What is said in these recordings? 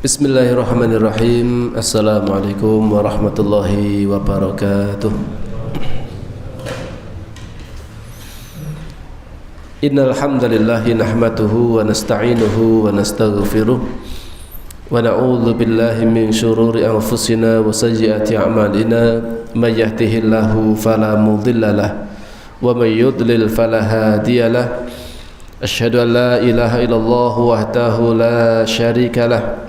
Bismillahirrahmanirrahim. Assalamualaikum warahmatullahi wabarakatuh. Innal hamdalillah nahmaduhu wa nasta'inuhu wa nastaghfiruh wa na'udzu billahi min shururi anfusina wa sayyiati a'malina may yahdihillahu fala mudilla lahu wa may yudlil fala hadiya lahu. Asyhadu an la ilaha illallah wahdahu la syarika lahu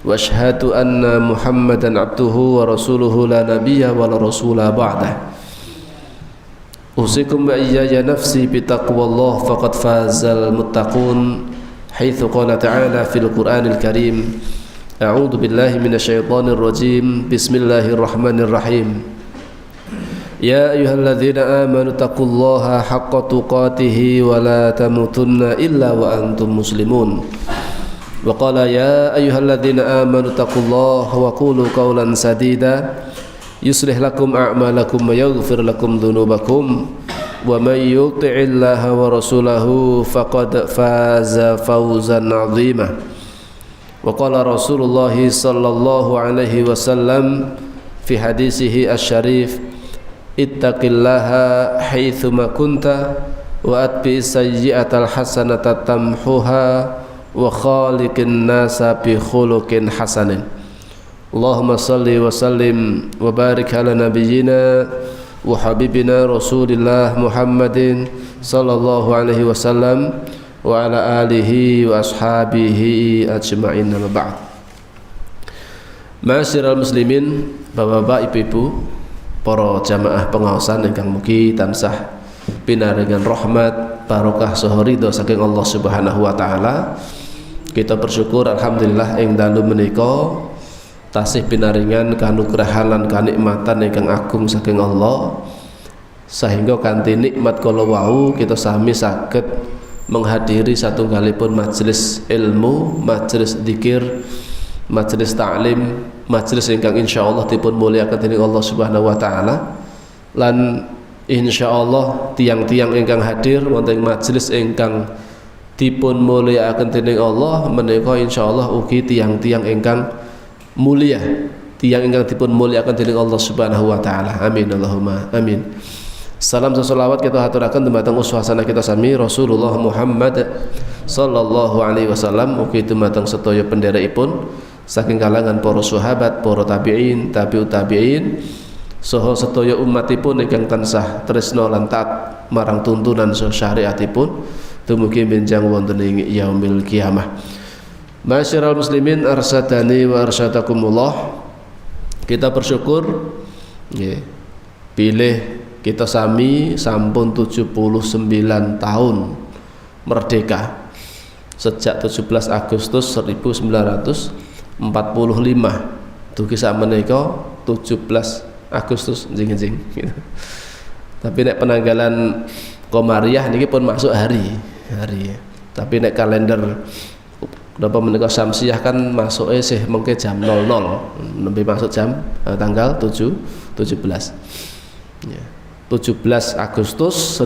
wa asyhadu anna Muhammadan abduhu wa rasuluhu la nabiyya wa la rasula ba'dah. Usikum wa iyaya nafsi bitaqwallah faqad fazal muttaqun haitsu qala ta'ala fil Qur'anil Karim. A'udzu billahi minasyaitonir rajim. Bismillahirrahmanirrahim. Ya ayyuhalladzina amanu taqullaha haqqa tuqatih wa la tamutunna illa wa antum muslimun. Wa qala ya ayyuhalladzina amanu taqullaha wa qulu qawlan sadida yuslih lakum a'malakum wa yaghfir lakum dhunubakum wa may yuti'illaha wa rasulahu faqad faza fawzan 'azima. Wa qala Rasulullah sallallahu alaihi wasallam fi hadisihi asy-syarif ittaqillaha haitsu ma kunta wa atbi sayyi'atal hasanata tamhuha wa khaliqin nasa bi khuluqin hasanin. Allahumma salli wa sallim wa barik ala nabiyyina wa habibina Rasulillah Muhammadin sallallahu alaihi wasallam wa ala alihi wa ashabihi ajma'in. Amma ba'd. Ma'asyiral muslimin, bapak-bapak, ibu-ibu, para jamaah pengaosan ingkang mugi tansah pinaringan rahmat barokah saha ridho saking Allah Subhanahu wa taala. Kita bersyukur alhamdulillah ing dalu menika tasih pinaringan kanugrahan lan kanikmatan ingkang agung saking Allah, sehingga kanthi nikmat kala wau kita sami saged menghadiri satunggalipun majelis ilmu, majelis dzikir, majelis ta'lim, majelis ingkang insyaallah dipun mulyakaken dening Allah Subhanahu wa taala. Lan insyaallah tiang-tiang ingkang hadir wonten majelis ingkang dipun mulyakaken dening Allah menika insyaallah ugi tiang-tiang ingkang mulia, tiang ingkang dipun mulyakaken dening Allah Subhanahu wa taala. Amin Allahumma amin. Salam salawat kita aturaken dumateng uswasana kita sami Rasulullah Muhammad sallallahu alaihi wasallam, ugi dumateng sedaya pendherekipun saking kalangan para sahabat, para tabi'in, tabi'ut tabi'in, saha sedaya umatipun ingkang tansah tresna lan taat marang tuntunan saha syariatipun dumugi benjang wonten ing yaumil kiamah. Masyiral muslimin arsadani wa arsadakumullah. Kita bersyukur nggih, pilih kita sami sampun 79 tahun merdeka sejak 17 Agustus 1945. Dugi sak menika 17 Agustus jing-jing gitu. Tapi nek penanggalan Komariah niki pun masuk hari. Tapi nek kalender napa menika Syamsiah kan masuke sih mengke jam 00, nembe masuk jam tanggal 17. Ya. 17 Agustus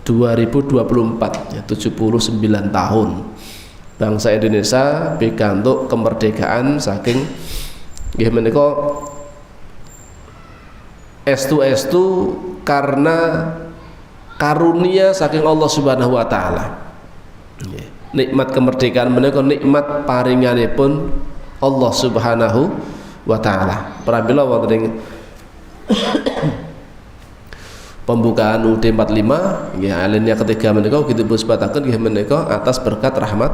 2024 ya, 79 tahun bangsa Indonesia pikantuk kemerdekaan saking nggih menika estu karena karunia saking Allah Subhanahu wa taala. Nikmat kemerdekaan menika nikmat paringanipun Allah Subhanahu wa taala. Pramila wonten pembukaan UUD 45 nggih alinea ketiga menika kita sebataken nggih menika atas berkat rahmat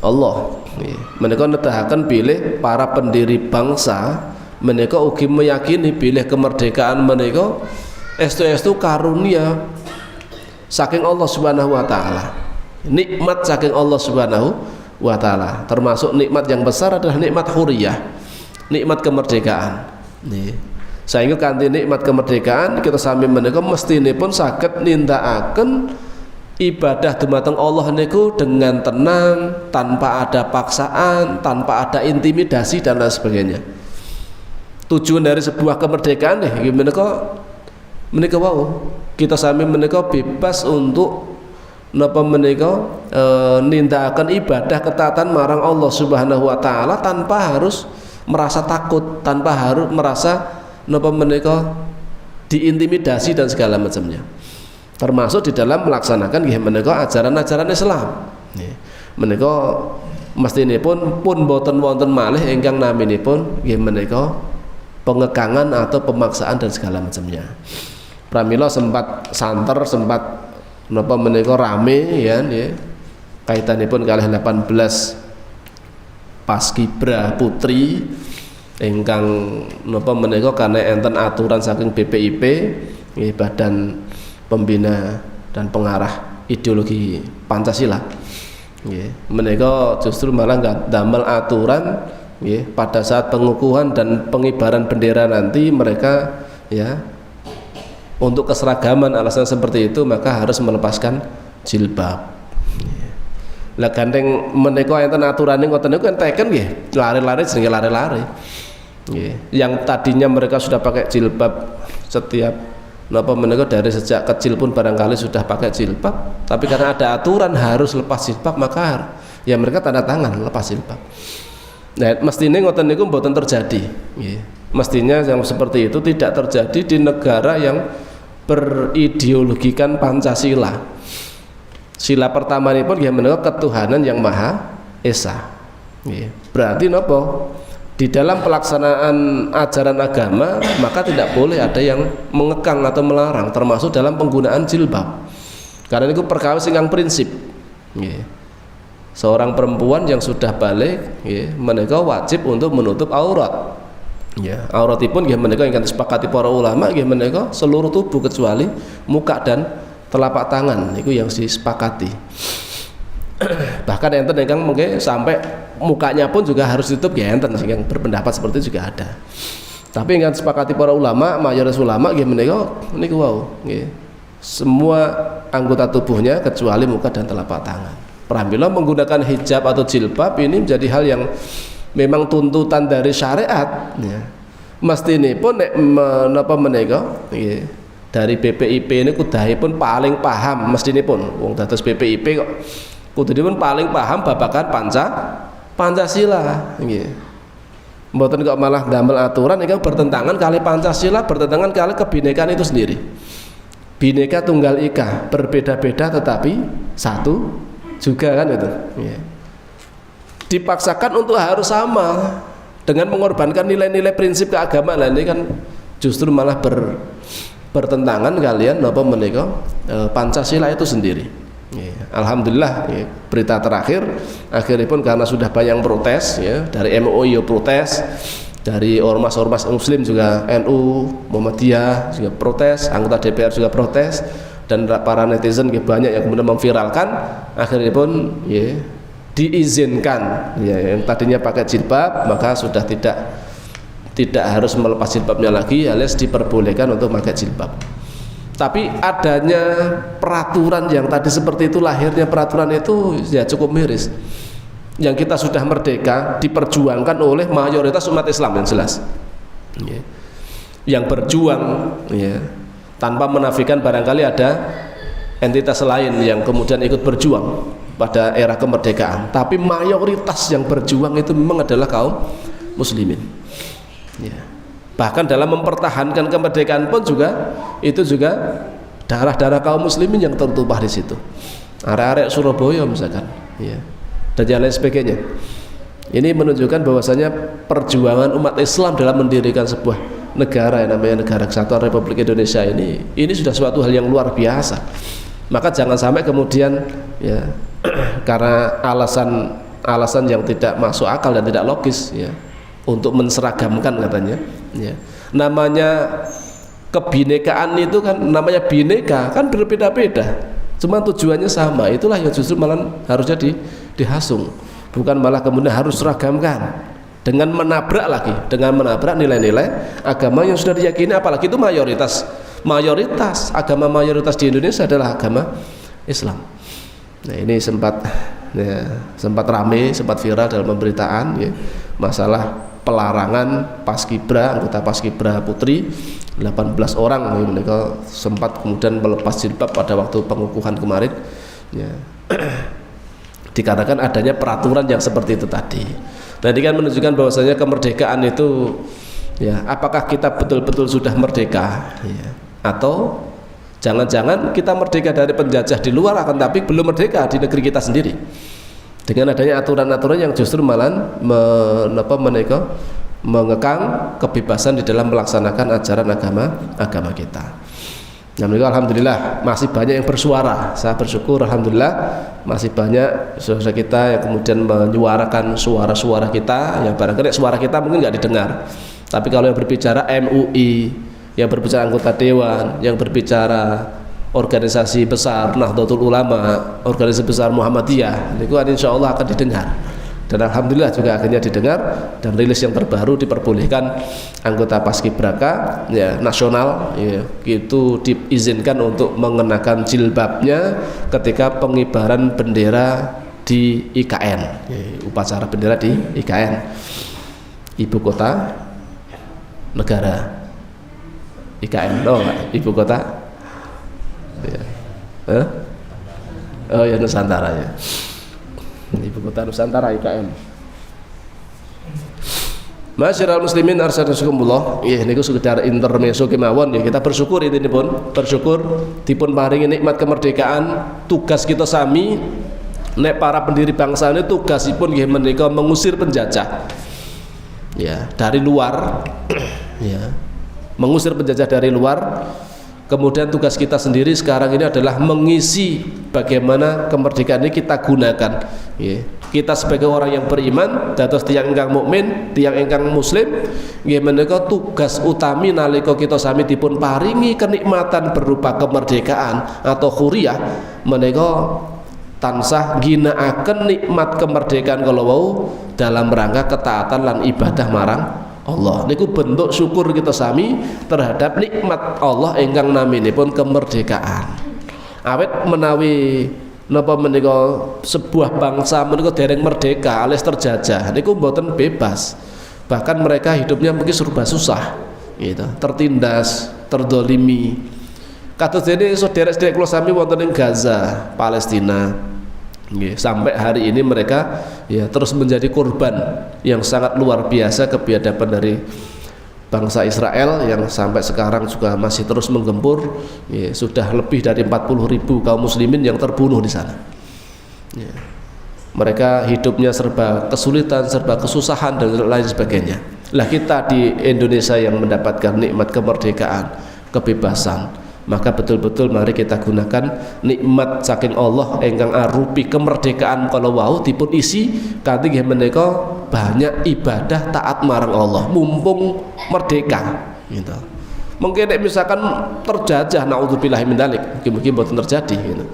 Allah. Nggih menika nedahaken bilih para pendiri bangsa menika ugi meyakini bilih kemerdekaan menika estu karunia saking Allah Subhanahu wa taala, nikmat saking Allah Subhanahu wa taala. Termasuk nikmat yang besar adalah nikmat huriyah, nikmat kemerdekaan. Nggih. Sehingga kanthi nikmat kemerdekaan kita sami menika mestinipun saged nindakaken ibadah dumateng Allah niku dengan tenang, tanpa ada paksaan, tanpa ada intimidasi dan lain sebagainya. Tujuan dari sebuah kemerdekaan menika wau kita sami menika bebas untuk napa menika nindakaken ibadah ketaatan marang Allah Subhanahu wa taala tanpa harus merasa takut, tanpa harus merasa napa menika diintimidasi dan segala macamnya. Termasuk di dalam melaksanakan nggih menika ajaran-ajaran Islam. Nggih. Menika mestinipun pun boten wonten malih ingkang naminipun nggih menika pengekangan atau pemaksaan dan segala macamnya. Pramila sempat santer, sempat napa menika rame ya nggih kaitanipun kalih 18 paskibra putri ingkang napa menika karena enten aturan saking BPIP nggih Badan Pembina dan Pengarah Ideologi Pancasila nggih menika justru malah nggak damel aturan nggih pada saat pengukuhan dan pengibaran bendera nanti mereka ya untuk keseragaman alasan seperti itu maka harus melepaskan jilbab. Lah gandeng menika enten aturane ngoten niku enteken nggih, lari-lari jenenge lari-lari. Nggih. Yang tadinya mereka sudah pakai jilbab setiap napa menika dari sejak kecil pun barangkali sudah pakai jilbab, tapi karena ada aturan harus lepas jilbab maka ya mereka tanda tangan lepas jilbab. Nah, mestinya ngoten niku mboten terjadi. Nggih. Mestinya yang seperti itu tidak terjadi di negara yang berideologikan Pancasila. Sila pertama ini pun dia menurut ketuhanan yang Maha Esa. Berarti nopo di dalam pelaksanaan ajaran agama maka tidak boleh ada yang mengekang atau melarang, termasuk dalam penggunaan jilbab. Karena itu perkawis ingkang prinsip. Seorang perempuan yang sudah balik, menika wajib untuk menutup aurat. Ya, auratipun nggih menika ingkang disepakati para ulama nggih menika seluruh tubuh kecuali muka dan telapak tangan niku yang disepakati. Bahkan enten ingkang mungkin sampai mukanya pun juga harus ditutup ya enten yang berpendapat seperti itu juga ada. Tapi ingkang disepakati para ulama, mayoritas ulama nggih menika niku wau nggih. Semua anggota tubuhnya kecuali muka dan telapak tangan. Pramila menggunakan hijab atau jilbab ini menjadi hal yang memang tuntutan dari syariat ya. Mesti ini pun menapa menika dari BPIP ini kudahipun paling paham mesti ini pun wong dados BPIP kok kudahipun paling paham babagan Pancasila nggih. Mboten kok malah damel aturan ingkang bertentangan kali Pancasila, bertentangan kali kebinekaan itu sendiri. Bineka Tunggal Ika, berbeda-beda tetapi satu juga kan itu nggih. Dipaksakan untuk harus sama dengan mengorbankan nilai-nilai prinsip keagamaan ini kan justru malah bertentangan kalian napa menika Pancasila itu sendiri. Alhamdulillah berita terakhir akhirnya pun karena sudah banyak protes ya, dari MUI protes, dari ormas-ormas muslim juga NU, Muhammadiyah juga protes, anggota DPR juga protes dan para netizen banyak yang kemudian memviralkan akhirnya pun diizinkan ya, yang tadinya pakai jilbab maka sudah tidak harus melepas jilbabnya lagi alias diperbolehkan untuk pakai jilbab. Tapi adanya peraturan yang tadi seperti itu, lahirnya peraturan itu ya cukup miris. Yang kita sudah merdeka diperjuangkan oleh mayoritas umat Islam yang jelas ya. Yang berjuang ya, tanpa menafikan barangkali ada entitas lain yang kemudian ikut berjuang pada era kemerdekaan, tapi mayoritas yang berjuang itu memang adalah kaum muslimin ya. Bahkan dalam mempertahankan kemerdekaan pun juga itu juga darah-darah kaum muslimin yang tertumpah di situ, arek-arek Surabaya misalkan ya, dan yang lain sebagainya. Ini menunjukkan bahwasanya perjuangan umat Islam dalam mendirikan sebuah negara yang namanya Negara Kesatuan Republik Indonesia ini sudah suatu hal yang luar biasa. Maka jangan sampai kemudian ya karena alasan yang tidak masuk akal dan tidak logis ya untuk menseragamkan katanya ya. Namanya kebinekaan itu kan namanya bineka kan berbeda-beda, cuma tujuannya sama. Itulah yang justru malah harusnya dihasung, bukan malah kemudian harus seragamkan dengan menabrak lagi, dengan menabrak nilai-nilai agama yang sudah diyakini, apalagi itu mayoritas agama mayoritas di Indonesia adalah agama Islam. Nah ini sempat rame, sempat viral dalam pemberitaan ya, masalah pelarangan paskibra, anggota paskibra putri 18 orang ya, mereka sempat kemudian melepas jilbab pada waktu pengukuhan kemarin Ya. Dikarenakan adanya peraturan yang seperti itu tadi. Nah, ini kan menunjukkan bahwasanya kemerdekaan itu, ya, apakah kita betul-betul sudah merdeka, ya, atau jangan-jangan kita merdeka dari penjajah di luar, akan tapi belum merdeka di negeri kita sendiri. Dengan adanya aturan-aturan yang justru malah mengekang kebebasan di dalam melaksanakan ajaran agama kita. Nah, alhamdulillah masih banyak yang bersuara. Saya bersyukur, alhamdulillah masih banyak saudara kita yang kemudian menyuarakan suara-suara kita. Yang barangkali suara kita mungkin nggak didengar, tapi kalau yang berbicara MUI, yang berbicara anggota dewan, yang berbicara organisasi besar Nahdlatul Ulama, organisasi besar Muhammadiyah, itu insya Allah akan didengar. Dan alhamdulillah juga akhirnya didengar, dan rilis yang terbaru diperbolehkan anggota Paskibraka, ya, nasional, ya, itu diizinkan untuk mengenakan jilbabnya ketika pengibaran bendera di IKN, ya, upacara bendera di IKN, ibu kota negara. IKN, ibu kota, ya. Oh ya, Nusantara, ya. Ibu kota Nusantara IKN. Masyiral muslimin arsyadakumullah. Ya, niku sekedar intermezzo kemawon, ya, kita bersyukur ini pun, bersyukur dipun paringi nikmat kemerdekaan. Tugas kita sami nek para pendiri bangsa ini tugasipun nggih menika mengusir penjajah, ya, dari luar, ya, mengusir penjajah dari luar. Kemudian tugas kita sendiri sekarang ini adalah mengisi bagaimana kemerdekaan ini kita gunakan, ya. Kita sebagai orang yang beriman, dados tiyang ingkang mukmin, tiyang ingkang muslim, nggih menika tugas utami nalika kita sami dipun paringi kenikmatan berupa kemerdekaan atau huriyah, menika tansah ginakaken nikmat kemerdekaan kalau wau dalam rangka ketaatan lan ibadah marang Allah. Niku bentuk syukur kita sami terhadap nikmat Allah ingkang naminipun kemerdekaan. Awet menawi napa menika sebuah bangsa menika dereng merdeka alias terjajah, niku mboten bebas. Bahkan mereka hidupnya mungkin serba susah, gitu, tertindas, terdolimi. Kados dene sedherek-sedherek kula sami wonten ing Gaza, Palestina. Sampai hari ini mereka, ya, terus menjadi korban yang sangat luar biasa kebiadaban dari bangsa Israel yang sampai sekarang juga masih terus menggempur, ya, sudah lebih dari 40.000 kaum muslimin yang terbunuh di sana, ya. Mereka hidupnya serba kesulitan, serba kesusahan dan lain sebagainya. Lah kita di Indonesia yang mendapatkan nikmat kemerdekaan, kebebasan, maka betul-betul mari kita gunakan nikmat saking Allah ingkang arupi kemerdekaan kalau wau dipun isi kanthi nggih menika banyak ibadah taat marang Allah mumpung merdeka, gitu. Mungkin misalkan terjajah, naudzubillah min dzalik, mungkin mboten terjadi, gitu.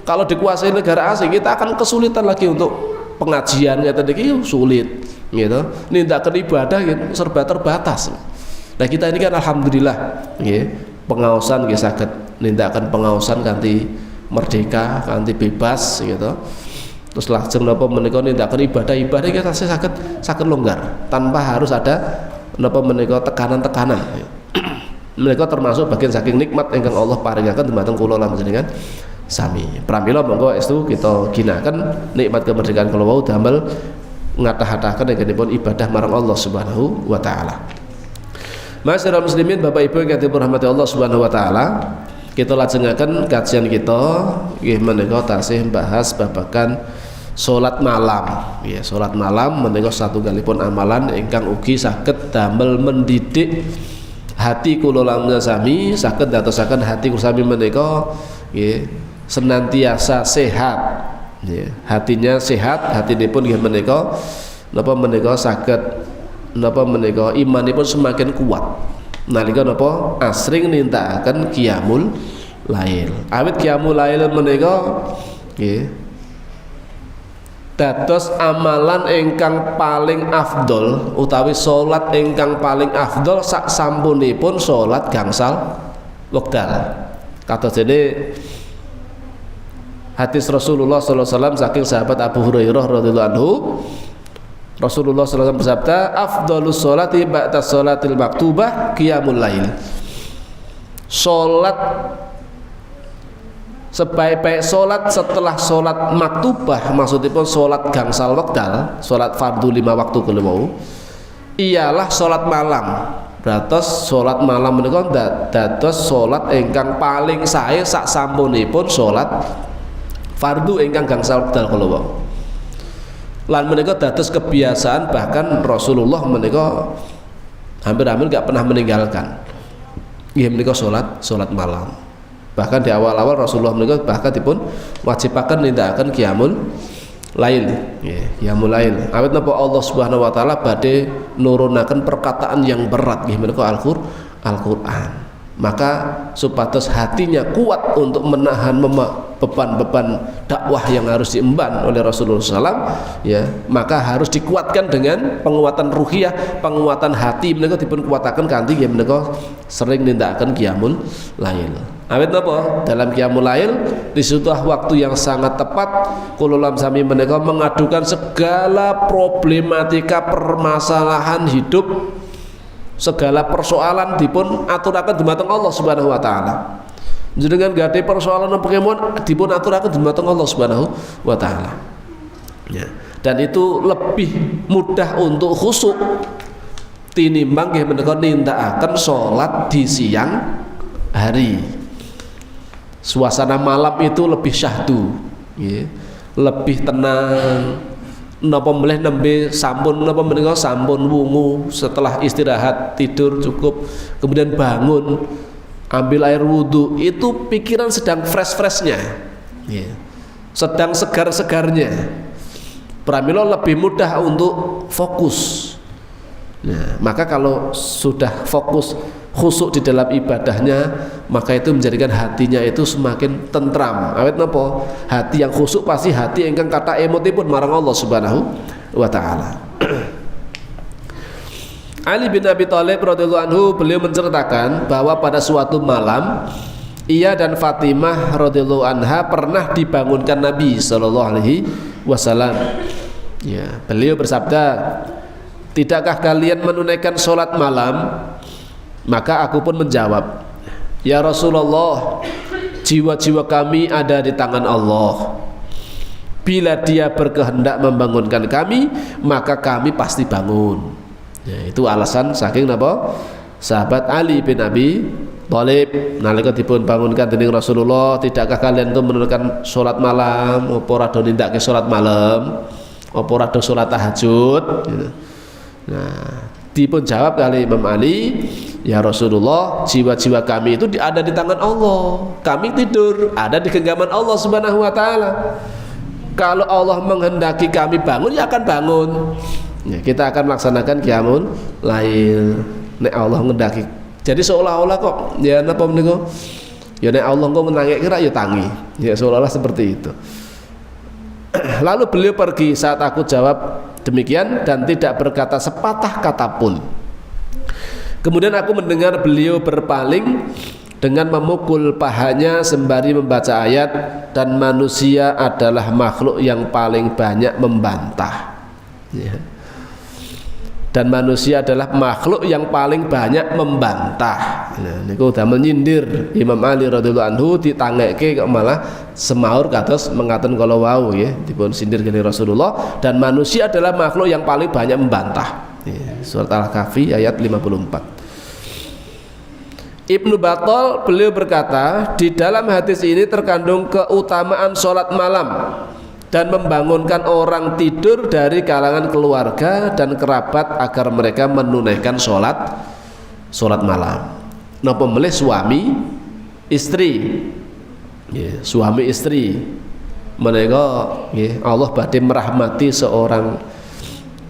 Kalau dikuasai negara asing kita akan kesulitan lagi untuk pengajiannya tadi sulit, gitu. Nindakaken ibadah, gitu, serba terbatas. Nah, kita ini kan alhamdulillah, gitu, pengaosan nggih saged nindakaken pengaosan kanthi merdeka, kanthi bebas, gitu. Terus lajeng napa menika nindakaken ibadah-ibadah kita saged longgar tanpa harus ada napa menika tekanan-tekanan. Menika termasuk bagian saking nikmat ingkang Allah paringaken dumateng kula lan panjenengan sami. Pramila monggo estu kita ginakaken nikmat kemerdekaan kula wau damel ngatah-atahaken ingkangipun ibadah marang Allah Subhanahu wa taala. Masyarakat muslimin, Bapak Ibu yang dirahmati Allah Subhanahu wa taala, kita lajengaken kajian kita nggih menika tasih bahas babagan salat malam. Ya, salat malam menika satunggalipun amalan ingkang ugi saged damel mendidik hati kula lan sami, saged dadosaken hati kula sami menika nggih senantiasa sehat. Ya, hatinya sehat, hatinipun nggih menika napa menika saged napa menika imanipun semakin kuat nalika napa asring nindakaken qiyamul lail. Awit qiyamul lail menika nggih dados amalan ingkang paling afdol utawi salat ingkang paling afdol sak sampunipun salat gangsal wekdal. Kados dene hadis Rasulullah sallallahu alaihi wasallam saking sahabat Abu Hurairah radhiyallahu anhu, Rasulullah SAW bersabda, afdhalus sholati ba'da sholatil maktubah qiyamul lail. Sholat sebaik-baik sholat setelah sholat maktubah, maksudipun sholat gangsal wekdal, sholat fardu 5 waktu kelewau, ialah sholat malam. Berarti sholat malam menika dados sholat ingkang paling sae sak sampunipun sholat fardu ingkang gangsal wekdal kelewau. Lan menika dados kebiasaan, bahkan Rasulullah menika hampir-hampir gak pernah meninggalkan. Nggih menika sholat malam. Bahkan di awal-awal Rasulullah menika bahkan dipun wajibaken nindakaken qiyamul lail, qiyamul lail. Awit napa Allah Subhanahu wa taala badhe nurunaken perkataan yang berat nggih menika Al-Qur'an. Maka supados hatinya kuat untuk menahan beban-beban dakwah yang harus diemban oleh Rasulullah SAW, ya, maka harus dikuatkan dengan penguatan ruhiyah, penguatan hati menika dipun kuataken kanthi nggih menika sering nindakaken qiyamul lail. Awit napa dalam qiyamul lail di sebuah waktu yang sangat tepat kula lam sami menika mengadukan segala problematika permasalahan hidup, segala persoalan dipun aturaken dumateng Allah Subhanahu wa taala. Jenengan gadhe persoalan napa kemawon dipun aturaken dumateng Allah Subhanahu wa taala. Ya. Dan itu lebih mudah untuk khusyuk tinimbang nggih menika nindakaken salat di siang hari. Suasana malam itu lebih syahdu, ya. Lebih tenang. Napa melih nembe sampun napa menika sampun wungu setelah istirahat tidur cukup, kemudian bangun ambil air wudhu, itu pikiran sedang fresh-freshnya, ya. Sedang segar-segarnya. Pramila lebih mudah untuk fokus. Nah, maka kalau sudah fokus khusyuk di dalam ibadahnya, maka itu menjadikan hatinya itu semakin tentram. Awet napa? Hati yang khusyuk pasti hati ingkang kata emotipun marang Allah Subhanahu wa taala. Ali bin Abi Thalib radhiyallahu anhu beliau menceritakan bahwa pada suatu malam ia dan Fatimah radhiyallahu anha pernah dibangunkan Nabi sallallahu alaihi wasallam. Ya, beliau bersabda, "Tidakkah kalian menunaikan sholat malam?" Maka aku pun menjawab, "Ya Rasulullah, jiwa-jiwa kami ada di tangan Allah. Bila Dia berkehendak membangunkan kami, maka kami pasti bangun." Ya, itu alasan saking napa? Sahabat Ali bin Abi Thalib nalika dipun bangunkan dening Rasulullah, "Tidakkah kalian itu menunaikan sholat malam? Apa rada nindakake sholat malam? Apa rada sholat tahajud?" Gitu. Nah, dipun jawab kali Imam Ali, "Ya Rasulullah, jiwa-jiwa kami itu ada di tangan Allah. Kami tidur ada di genggaman Allah Subhanahu wa taala. Kalau Allah menghendaki kami bangun, ya akan bangun. Ya, kita akan melaksanakan qiyamul lail nek Allah ngendaki." Jadi seolah-olah kok ya napa menika? Ya nek Allah kok menangek kira ya tangi. Ya seolah-olah seperti itu. Lalu beliau pergi saat aku jawab demikian dan tidak berkata sepatah kata pun. Kemudian aku mendengar beliau berpaling dengan memukul pahanya sembari membaca ayat, "Dan manusia adalah makhluk yang paling banyak membantah." Ya. Dan manusia adalah makhluk yang paling banyak membantah. Nah, niku udah menyindir Imam Ali radhiyallahu anhu ditangeke kok malah semaur kados mengaten kala wau ya, dipun sindir dening Rasulullah, dan manusia adalah makhluk yang paling banyak membantah. Ya, surat Al-Kahfi ayat 54. Ibnu Battal beliau berkata, di dalam hadis ini terkandung keutamaan sholat malam dan membangunkan orang tidur dari kalangan keluarga dan kerabat agar mereka menunaikan sholat malam. Napa melih suami istri, ya, suami istri menika ya, Allah badhe merahmati seorang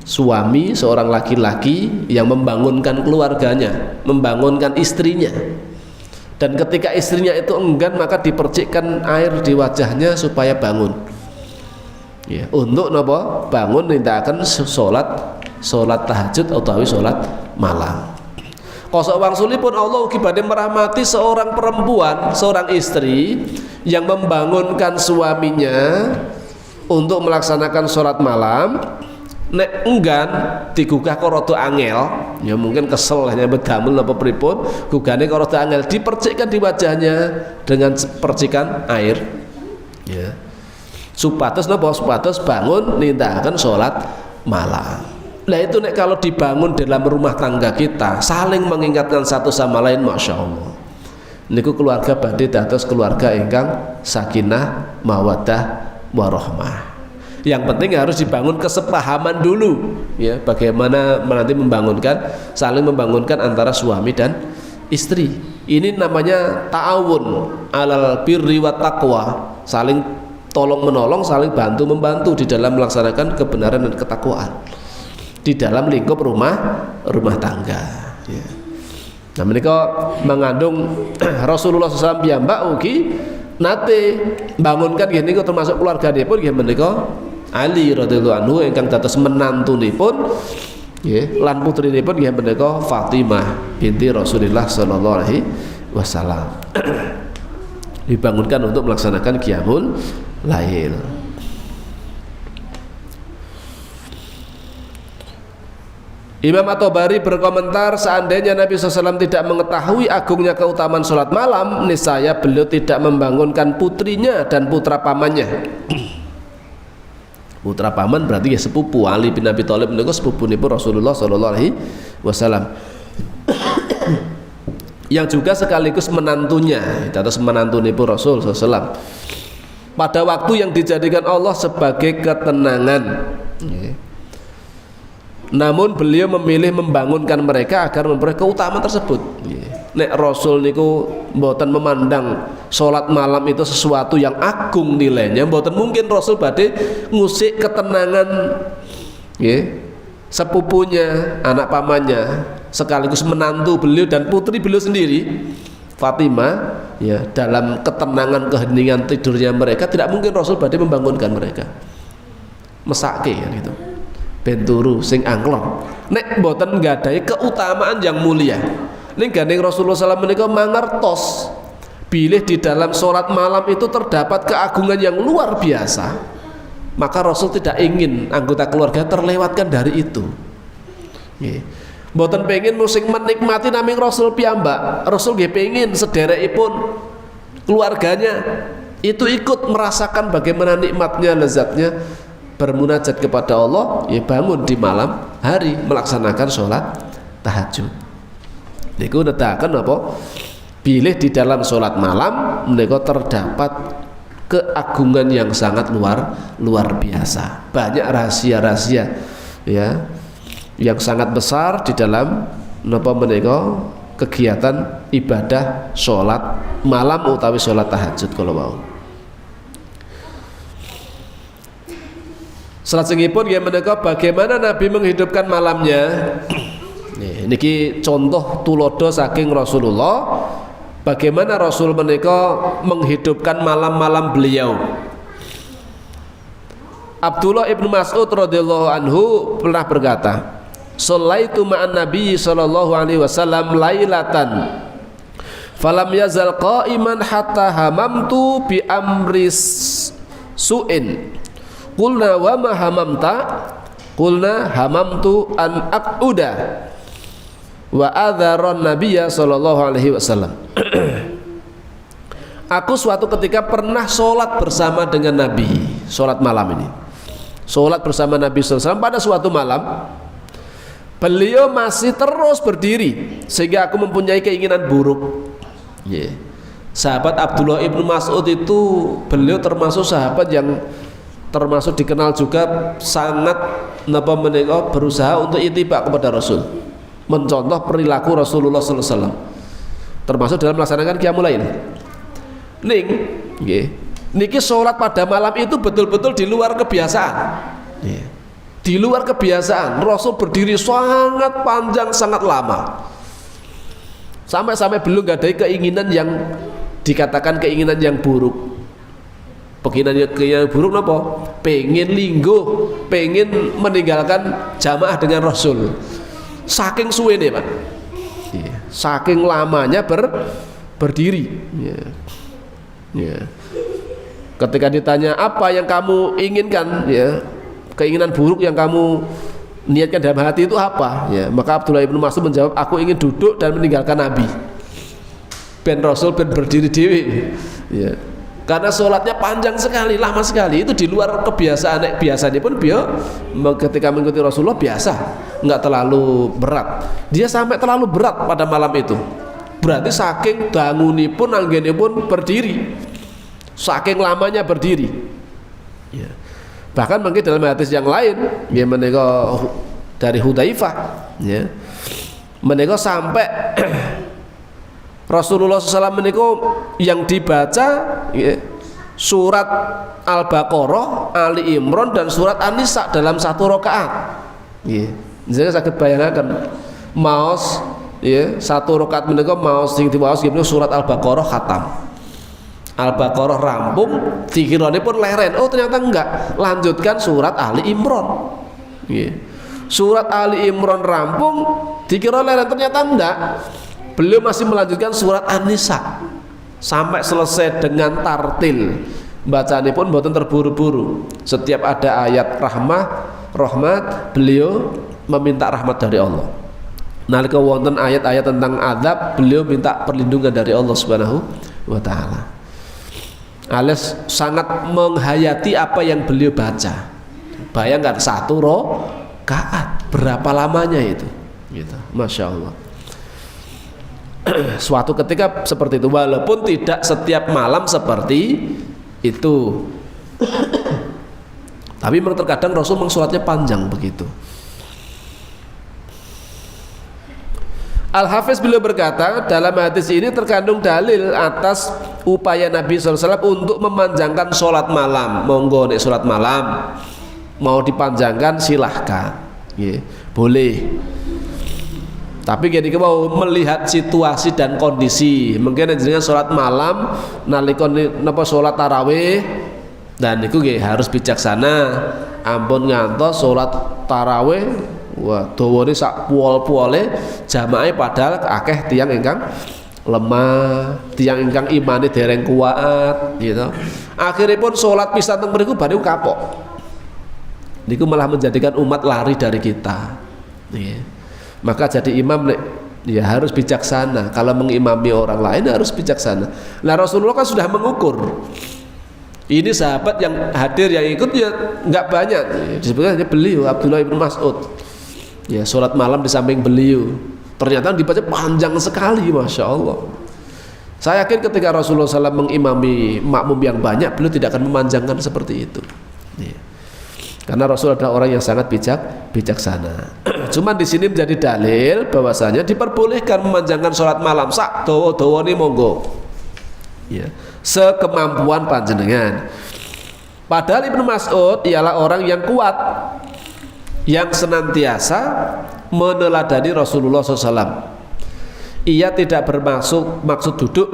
suami, seorang laki-laki yang membangunkan keluarganya, membangunkan istrinya. Dan ketika istrinya itu enggan, maka dipercikkan air di wajahnya supaya bangun. Ya, untuk napa? Bangun nindakaken salat tahajud utawi salat malam. Kosok wangsulipun Allah ugi badhe merahmati seorang perempuan, seorang istri yang membangunkan suaminya untuk melaksanakan salat malam. Nek enggan digugah kok rada angel, ya mungkin kesel hanya bedamel napa pripun, gugane kok rada angel, dipercikkan di wajahnya dengan percikan air Ya. Supados napa? Supados bangun nindakaken salat malam. Nah itu nek kalau dibangun dalam rumah tangga kita saling mengingatkan satu sama lain, masya Allah. Niku keluarga badhe dados keluarga ingkang sakinah, mawaddah, warahmah. Yang penting harus dibangun kesepahaman dulu, ya. Bagaimana nanti saling membangunkan antara suami dan istri. Ini namanya ta'awun alal birri wa taqwa, saling tolong menolong, saling bantu membantu di dalam melaksanakan kebenaran dan ketakwaan di dalam lingkup rumah tangga. Ya. Nah menika mengandung Rasulullah SAW piyambak ugi nate bangunkan nggih niku termasuk keluarganipun nggih menika Ali radhiyallahu anhu ingkang dados menantunipun nggih lan putrinipun nggih menika Fatimah binti Rasulullah sallallahu alaihi wasallam. Dibangunkan untuk melaksanakan qiyamul lail. Imam At-Tabari berkomentar, seandainya Nabi SAW tidak mengetahui agungnya keutamaan sholat malam, niscaya beliau tidak membangunkan putrinya dan putra pamannya. Putra paman berarti ya sepupu. Ali bin Abi Thalib niku sepupunipun Rasulullah SAW, yang juga sekaligus menantunya, atau menantunipun Rasul SAW, pada waktu yang dijadikan Allah sebagai ketenangan. Namun beliau memilih membangunkan mereka agar memperoleh keutamaan tersebut. Nek Rasul niku mboten memandang sholat malam itu sesuatu yang agung nilainya, mboten mungkin Rasul badhe ngusik ketenangan sepupunya, anak pamannya, sekaligus menantu beliau dan putri beliau sendiri Fatimah, ya, dalam ketenangan keheningan tidurnya mereka. Tidak mungkin Rasul badhe membangunkan mereka, mesake kan gitu, benturu sing angklong. Nek mboten nggadahi keutamaan yang mulia. Ning gandeng Rasulullah SAW menika mangertos bilih di dalam sholat malam itu terdapat keagungan yang luar biasa, maka Rasul tidak ingin anggota keluarga terlewatkan dari itu. Mboten pengen musing menikmati naming Rasul piyambak. Rasul nggih pengen sederekipun keluarganya itu ikut merasakan bagaimana nikmatnya, lezatnya bermunajat kepada Allah, ya bangun di malam hari melaksanakan sholat tahajud. Niku nedahaken apa? Bilih di dalam sholat malam menika terdapat keagungan yang sangat luar biasa. Banyak rahasia-rahasia, ya, yang sangat besar di dalam napa menika kegiatan ibadah sholat malam utawi sholat tahajud kalau mau. Salajengipun nggih menika bagaimana Nabi menghidupkan malamnya. Niki contoh tulodo saking Rasulullah, bagaimana Rasul menika menghidupkan malam-malam beliau. Abdullah ibnu Mas'ud radhiyallahu anhu pernah berkata, "Shallaitu ma'an Nabi sallallahu alaihi wasallam lailatan falam yazal qa'iman hatta hamamtu bi amris su'in. Qulna wa ma hamamta? Qulna hamamtu an aq'uda wa adzaron nabiyya sallallahu alaihi wasallam." Aku suatu ketika pernah sholat bersama dengan Nabi, sholat malam ini, sholat bersama Nabi SAW pada suatu malam. Beliau masih terus berdiri sehingga aku mempunyai keinginan buruk. Sahabat Abdullah ibnu Mas'ud itu beliau termasuk sahabat yang termasuk dikenal juga sangat berusaha untuk ittiba kepada Rasul, mencontoh perilaku Rasulullah SAW, termasuk dalam melaksanakan qiyamul lail. Niki sholat pada malam itu betul-betul di luar kebiasaan. Di luar kebiasaan, Rasul berdiri sangat panjang, sangat lama, sampai belum gadai keinginan yang dikatakan keinginan yang buruk. Keinginan buruk napa? Pengen lingguh, pengen meninggalkan jamaah dengan Rasul. Saking suwene, Pak. Saking lamanya berdiri. Ketika ditanya apa yang kamu inginkan, keinginan buruk yang kamu niatkan dalam hati itu apa, maka Abdullah ibnu Mas'ud menjawab, aku ingin duduk dan meninggalkan Nabi ben Rasul ben berdiri dewi. karena sholatnya panjang sekali, lama sekali. Itu di luar kebiasaan. Biasanya pun beliau ketika mengikuti Rasulullah biasa, nggak terlalu berat. Dia sampai terlalu berat pada malam itu. Berarti saking bangunipun anggenipun berdiri, saking lamanya berdiri. Ya. Bahkan mungkin dalam hadis yang lain, ya menika dari Hudzaifah, ya, menika sampai Rasulullah SAW menika yang dibaca, ya, surat Al-Baqarah, Ali Imran dan surat An-Nisa dalam satu rakaat. Ya. Jadi sakit bayangkan maos, ya, satu rakaat menika maos sing diwaos menika surat Al-Baqarah khatam. Al-Baqarah rampung, dikirane pun leren. Oh ternyata enggak, lanjutkan surat Ali Imran. Ya. Surat Ali Imran rampung, dikira leren, ternyata enggak. Beliau masih melanjutkan surat An-Nisa sampai selesai dengan tartil. Bacaannya pun mboten terburu-buru. Setiap ada ayat rahmat, beliau meminta rahmat dari Allah. Nalika wonten ayat-ayat tentang azab, beliau minta perlindungan dari Allah Subhanahu wa taala. Alias sangat menghayati apa yang beliau baca. Bayangkan satu rakaat berapa lamanya itu, gitu. Masya Allah. Suatu ketika seperti itu, walaupun tidak setiap malam seperti itu, tapi memang terkadang Rasul sholatnya panjang begitu. Al-Hafiz beliau berkata, dalam hadis ini terkandung dalil atas upaya Nabi SAW untuk memanjangkan sholat malam. Monggo nek sholat malam mau dipanjangkan silahkan, ya, boleh. Tapi gini, mau melihat situasi dan kondisi. Mungkin jenengan sholat malam nalika napa sholat tarawih, dan itu harus bijaksana. Ampun ngantos sholat tarawih, wah dawane sak puol-puole jamaah, padahal akeh tiyang ingkang lemah, tiyang ingkang imane dereng kuat, gitu. Akhiripun sholat pisan teng mriku bariku kapok. Niku malah menjadikan umat lari dari kita. Nggih. Maka jadi imam, ya harus bijaksana. Kalau mengimami orang lain harus bijaksana. Nah Rasulullah kan sudah mengukur. Ini sahabat yang hadir, yang ikut ya nggak banyak. Disebutkan hanya beliau, Abdullah bin Mas'ud. Ya sholat malam di samping beliau. Ternyata dibaca panjang sekali, masya Allah. Saya yakin ketika Rasulullah SAW mengimami makmum yang banyak, beliau tidak akan memanjangkan seperti itu. Ya. Karena Rasul adalah orang yang sangat bijaksana. Cuman di sini menjadi dalil bahwasanya diperbolehkan memanjangkan sholat malam sak dawa-dawane monggo. Ya, sekemampuan panjenengan. Padahal Ibnu Mas'ud ialah orang yang kuat, yang senantiasa meneladani Rasulullah SAW. Ia tidak bermaksud duduk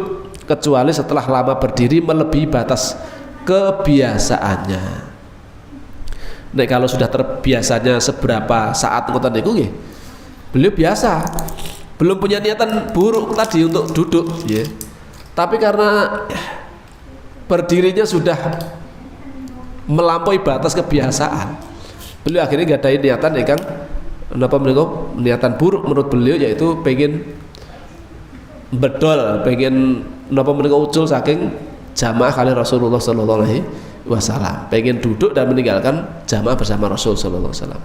kecuali setelah lama berdiri melebihi batas kebiasaannya. Nek kalau sudah terbiasanya seberapa saat ngoten niku nggih, beliau biasa, belum punya niatan buruk tadi untuk duduk, ya. Tapi karena berdirinya sudah melampaui batas kebiasaan, beliau akhirnya nggadahi niatan ingkang napa menika niatan buruk menurut beliau, yaitu pengen bedol, pengen napa menika ucul saking jamaah kali Rasulullah sallallahu alaihi wasallam, pengen duduk dan meninggalkan jamaah bersama Rasul sallallahu alaihi wasallam.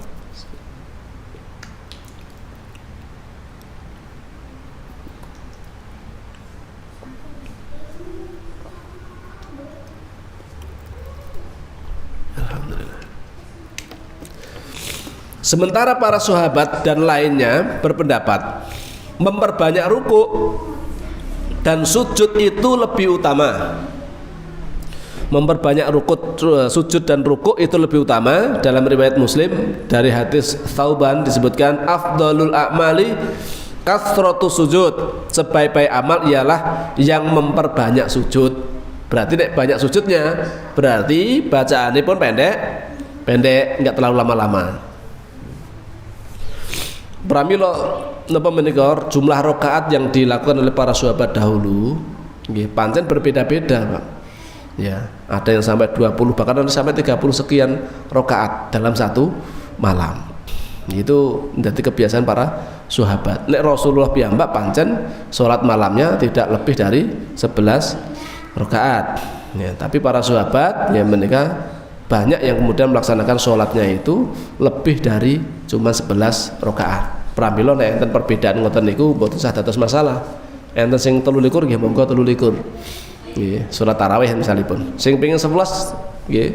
Alhamdulillah. Sementara para sahabat dan lainnya berpendapat memperbanyak ruku dan sujud itu lebih utama. Memperbanyak sujud dan rukuk itu lebih utama. Dalam riwayat Muslim dari hadis Thauban disebutkan afdalul a'mali kathratu sujud, sebaik-baik amal ialah yang memperbanyak sujud. Berarti nek banyak sujudnya, berarti bacaannya pun pendek, enggak terlalu lama-lama. Pramila napa menika jumlah rakaat yang dilakukan oleh para sahabat dahulu nggih pancen berbeda-beda, Pak. Ya, ada yang sampai 20, bahkan ada sampai 30 sekian rakaat dalam satu malam. Itu menjadi kebiasaan para sahabat. Nek Rasulullah piyambak pancen salat malamnya tidak lebih dari 11 rakaat. Ya, tapi para sahabat ya mereka banyak yang kemudian melaksanakan sholatnya itu lebih dari cuma 11 rakaat. Pramila nek enten perbedaan ngoten niku mboten sah dados masalah. Enten sing 13 nggih monggo 13. Nggih, salat tarawih misalipun. Sing pengin 11 nggih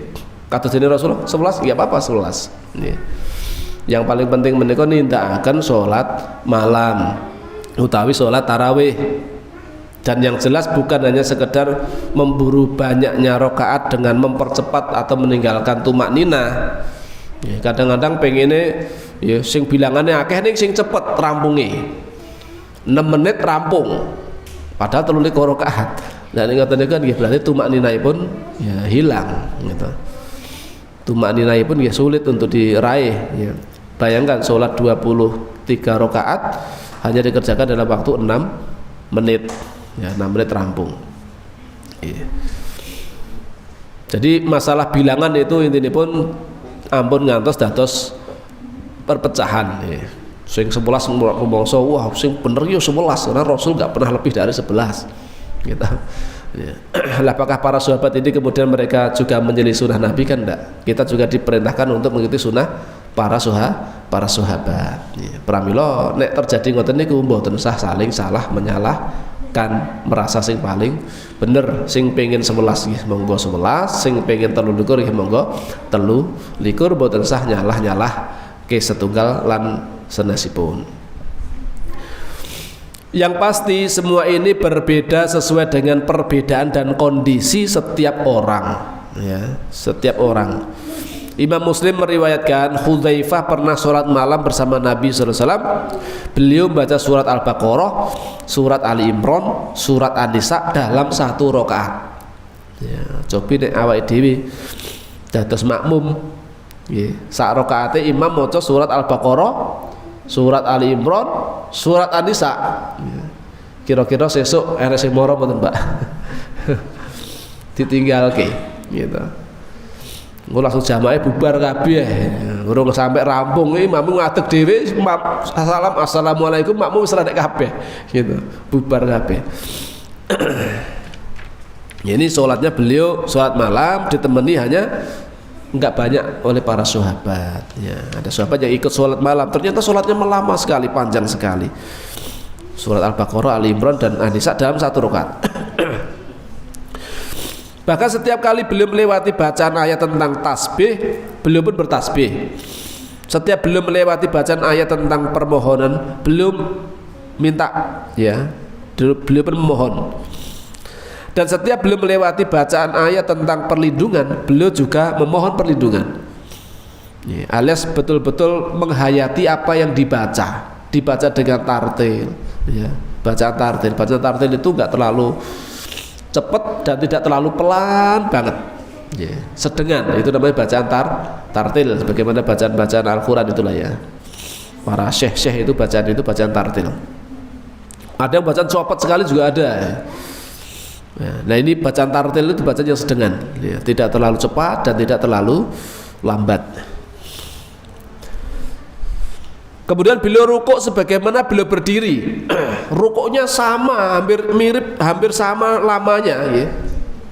kados dene Rasulullah 11 nggih apa-apa 11. Nggih. Yang paling penting menika nindakaken salat malam utawi salat tarawih. Dan yang jelas bukan hanya sekedar memburu banyaknya rakaat dengan mempercepat atau meninggalkan tumak nina. Ya, kadang-kadang pengennya ya sing bilangannya akeh ning sing cepet rampunge. 6 menit rampung. Padahal 13 rakaat. Nah ngoten niku kan berarti tumak ninaipun ya hilang gitu. Tumak ninaipun ya sulit untuk diraih ya. Bayangkan salat 23 rakaat hanya dikerjakan dalam waktu 6 menit. Ya, 6 menit rampung. Iya. Jadi masalah bilangan itu intinya pun ampun ngantos dados perpecahan. Ya. Sing 11 rumangsa wah sing bener yo 11 karena Rasul nggak pernah lebih dari 11. Gitu. Ya. Apakah para sahabat ini kemudian mereka juga menyelisih sunnah Nabi? Kan enggak. Kita juga diperintahkan untuk mengikuti sunnah para sahabat. Ya. Pramila nek terjadi ngoten niku mboten sah saling salah menyalah kan merasa sing paling bener. Sing pengen 11 nggih monggo 11, sing pengen 13 nggih monggo 13, boten sah nyalah-nyalah ke setunggal lan senesipun. Yang pasti semua ini berbeda sesuai dengan perbedaan dan kondisi setiap orang ya, setiap orang. Imam Muslim meriwayatkan Hudzaifah pernah sholat malam bersama Nabi SAW. Beliau baca surat Al-Baqarah, surat Ali Imran, surat An-Nisa dalam 1 rakaat. Ya, cobi nek awake dhewe dados makmum, nggih, sak rakaate imam maca surat Al-Baqarah, surat Ali Imran, surat An-Nisa. Ya. Kira-kira sesuk arek sing mara mboten, Mbak? Ditinggalke gitu. Engko langsung jamaah bubar kabeh. Urung sampai rampung iki makmum ngadeg dhewe assalamualaikum makmum wis radek kabeh gitu. Bubar kabeh. Ini sholatnya beliau sholat malam ditemani hanya enggak banyak oleh para sahabat ya. Ada sahabat yang ikut sholat malam, ternyata sholatnya lama sekali, panjang sekali. Surat Al-Baqarah, Ali Imran dan An-Nisa dalam 1 rakaat. Bahkan setiap kali beliau melewati bacaan ayat tentang tasbih, beliau pun bertasbih. Setiap beliau melewati bacaan ayat tentang permohonan, beliau minta ya, beliau pun memohon. Dan setiap beliau melewati bacaan ayat tentang perlindungan, beliau juga memohon perlindungan. Ya, alias betul-betul menghayati apa yang dibaca dengan tartil. Ya, bacaan tartil itu enggak terlalu cepat dan tidak terlalu pelan banget. Ya, sedengan, itu namanya bacaan tartil. Sebagaimana bacaan Al-Quran itulah ya. Para syekh itu bacaan tartil. Ada yang bacaan cepat sekali juga ada. Ya, nah ini bacaan tartil itu bacaan yang sedengan, ya, tidak terlalu cepat dan tidak terlalu lambat. Kemudian beliau rukuk sebagaimana beliau berdiri. Rukuknya sama, hampir sama lamanya ya.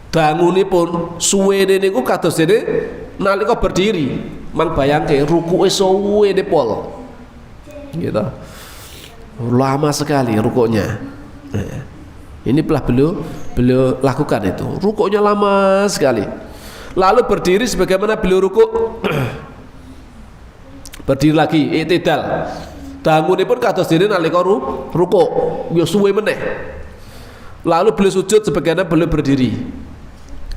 Bangunipun suwene niku kados dene nalika berdiri. Mang bayangke rukuke suwene pol. Gitu. Lama sekali rukuknya. Ini telah beliau lakukan itu. Rukuknya lama sekali. Lalu berdiri sebagaimana beliau rukuk. Berdiri lagi, i'tidal. Dangunipun kados dene nalika rukuk, ya suwe meneh. Lalu beliau sujud sebagaimana beliau berdiri.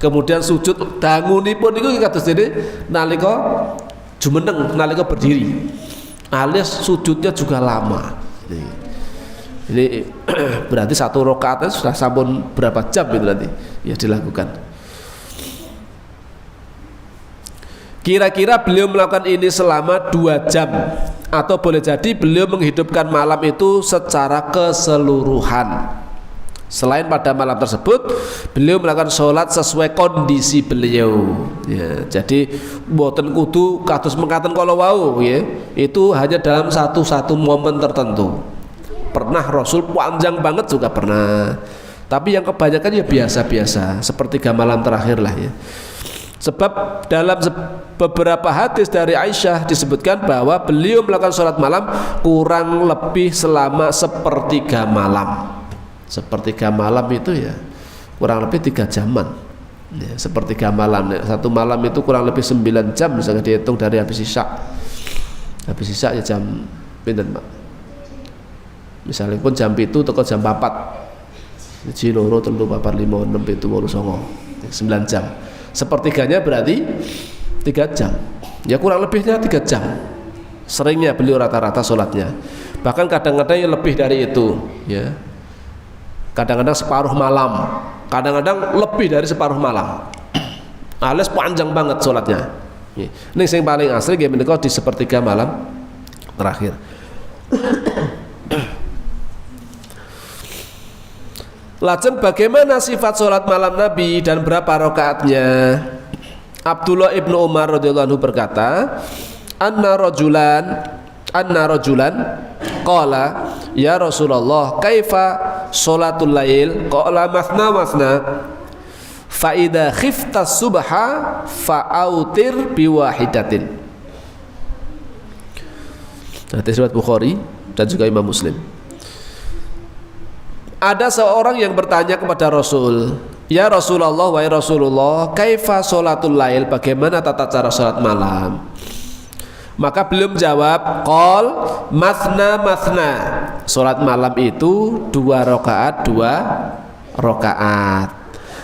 Kemudian sujud dangunipun niku kados dene nalika jumeneng nalika berdiri. Alias sujudnya juga lama. Ini berarti 1 rakaatnya sudah sampun berapa jam itu nanti ya dilakukan. Kira-kira beliau melakukan ini selama 2 jam. Atau boleh jadi beliau menghidupkan malam itu secara keseluruhan. Selain pada malam tersebut, beliau melakukan sholat sesuai kondisi beliau ya, jadi mboten kudu kados mengatakan kalau wau ya, itu hanya dalam satu momen tertentu. Pernah Rasul panjang banget juga pernah. Tapi yang kebanyakan ya biasa-biasa, sepertiga malam terakhir lah ya. Sebab dalam beberapa hadis dari Aisyah disebutkan bahwa beliau melakukan sholat malam kurang lebih selama sepertiga malam. Sepertiga malam itu ya kurang lebih 3 jaman ya, sepertiga malam ya. Satu malam itu kurang lebih 9 jam misalnya dihitung dari habis isya. Habis isya ya jam pinten Pak? Misalnya pun jam 7 teko jam 4 1 loro 3 4 5 6 7 8 9 jam. Sepertiganya berarti 3 jam ya, kurang lebihnya 3 jam seringnya beliau rata-rata sholatnya. Bahkan kadang-kadang yang lebih dari itu ya, kadang-kadang separuh malam, kadang-kadang lebih dari separuh malam, alias panjang banget sholatnya. Ini yang paling asli ya menika di sepertiga malam terakhir. Lajeng bagaimana sifat sholat malam Nabi dan berapa rakaatnya? Abdullah ibnu Umar radhiyallahu anhu berkata, anna rajulan qala ya Rasulullah kaifa sholatul lail? Qala masna fa idza khifta subha fa'autir biwahidatin. Hadis riwayat Bukhari dan juga Imam Muslim. Ada seorang yang bertanya kepada Rasul, ya Rasulullah, wahai Rasulullah, kaifa sholatul lail, bagaimana tata cara sholat malam? Maka beliau menjawab, qol masna, sholat malam itu 2 rakaat.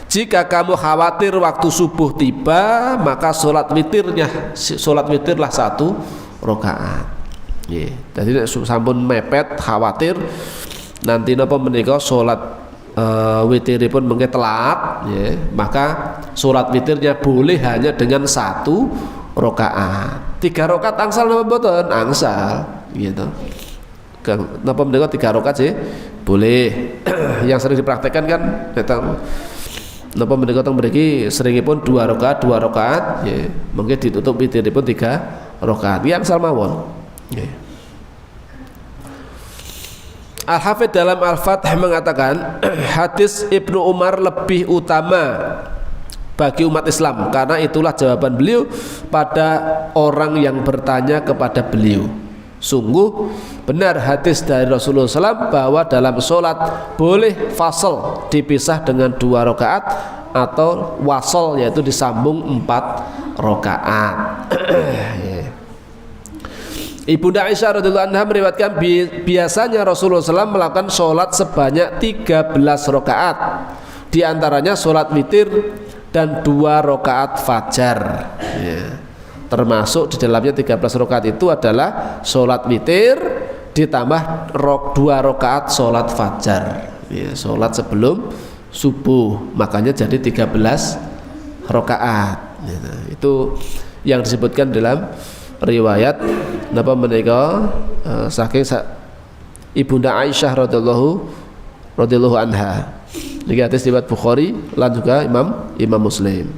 Jika kamu khawatir waktu subuh tiba, maka sholat witirlah 1 rakaat. Jadi sampun mepet khawatir nanti napa menika salat witiripun mengke telat ya, maka salat witirnya boleh hanya dengan 1 rakaat. 3 rakaat angsal napa mboten? Angsal gitu. Napa menika 3 rakaat sih boleh. Yang sering dipraktekkan kan datang napa menika teng mriki seringipun 2 rakaat ya, mungkin ditutup witiripun 3 rakaat. Yang angsal mawon. Nggih. Al-Hafidz dalam Al-Fath mengatakan hadis Ibnu Umar lebih utama bagi umat Islam karena itulah jawaban beliau pada orang yang bertanya kepada beliau. Sungguh benar hadis dari Rasulullah SAW bahwa dalam sholat boleh fasal dipisah dengan 2 rakaat atau wasal yaitu disambung 4 rakaat. Ibunda Aisyah radhiyallahu anha meriwayatkan biasanya Rasulullah SAW melakukan sholat sebanyak 13 rakaat, di antaranya sholat witir dan 2 rakaat fajar. Ya. Termasuk di dalamnya 13 rakaat itu adalah sholat witir ditambah 2 rakaat sholat fajar. Ya, sholat sebelum subuh, makanya jadi 13 rakaat. Ya, itu yang disebutkan dalam riwayat napa menika saking Ibunda Aisyah radhiyallahu anha. Niki hadis riwayat Bukhari lan juga Imam Muslim.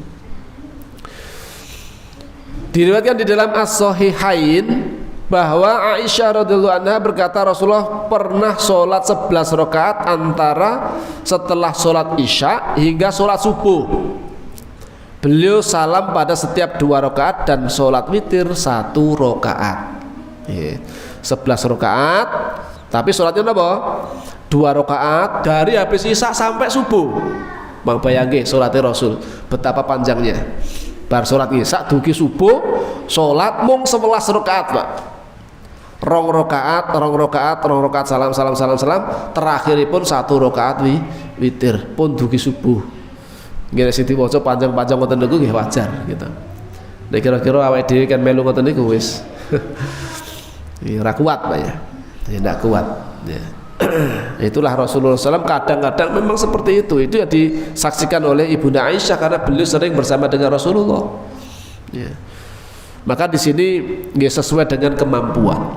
Diriwayatkan di dalam As-Sahihain bahwa Aisyah radhiyallahu anha berkata Rasulullah pernah sholat 11 rakaat antara setelah sholat Isya hingga sholat subuh. Beliau salam pada setiap 2 rakaat dan sholat witir 1 rakaat. 11 rakaat, tapi sholatnya apa? 2 rakaat dari habis isya sampai subuh. Mang bayangke sholatnya Rasul betapa panjangnya. Bar sholat isya dugi subuh, sholat mung 11 rakaat, Pak. 2 rakaat, salam, terakhiripun 1 rakaat witir pun dugi subuh. Nggih sing diwaca panjang-panjang ngoten niku nggih wajar gitu. Nek kira-kira awake dhewe kan melu ngoten niku wis ora kuat Pak ya. Ya ndak kuat ya. Itulah Rasulullah SAW kadang-kadang memang seperti itu. Itu yang disaksikan oleh Ibunda Aisyah karena beliau sering bersama dengan Rasulullah. Ya. Maka di sini nggih sesuai dengan kemampuan.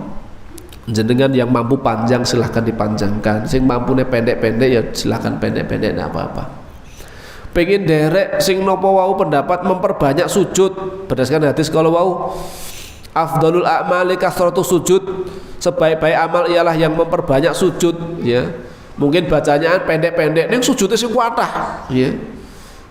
Jenengan yang mampu panjang silahkan dipanjangkan. Sing mampune pendek-pendek ya silahkan pendek-pendek ndak apa-apa. Pengen derek sing nopo wau pendapat memperbanyak sujud berdasarkan hadis kalau wau afdalul a'mali kasratu sujud, sebaik-baik amal ialah yang memperbanyak sujud ya. Mungkin bacanya pendek-pendek ning sujudnya sing kuatah, ya.